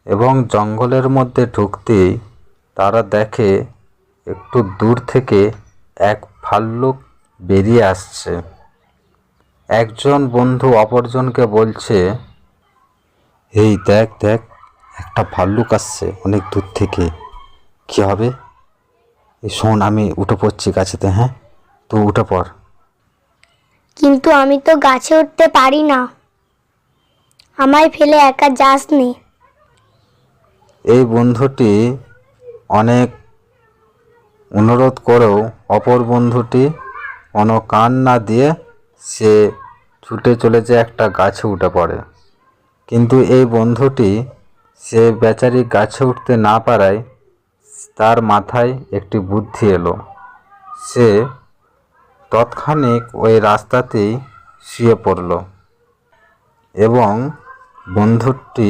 এবং জঙ্গলের মধ্যে ঢুকতেই তারা দেখে একটু দূর থেকে এক ভাল্লুক বেরিয়ে আসছে। একজন বন্ধু অপরজনকে বলছে, এই দেখ দেখ, একটা ভাল্লুক আসছে অনেক দূর থেকে, কি হবে? এই শোন, আমি উঠে পড়ছি গাছেতে, হ্যাঁ, তুই উঠে পড়। কিন্তু আমি তো গাছে উঠতে পারি না, আমায় ফেলে একা যাস নে। এই বন্ধুটি অনেক অনুরোধ করেও অপর বন্ধুটি কোনো কান না দিয়ে সে ছুটে চলে যায় একটা গাছে উঠে পড়ে। কিন্তু এই বন্ধুটি সে বেচারি গাছে উঠতে না পারায় তার মাথায় একটি বুদ্ধি এলো। সে তৎক্ষণিক ওই রাস্তাতেই শুয়ে পড়ল এবং বন্ধুটি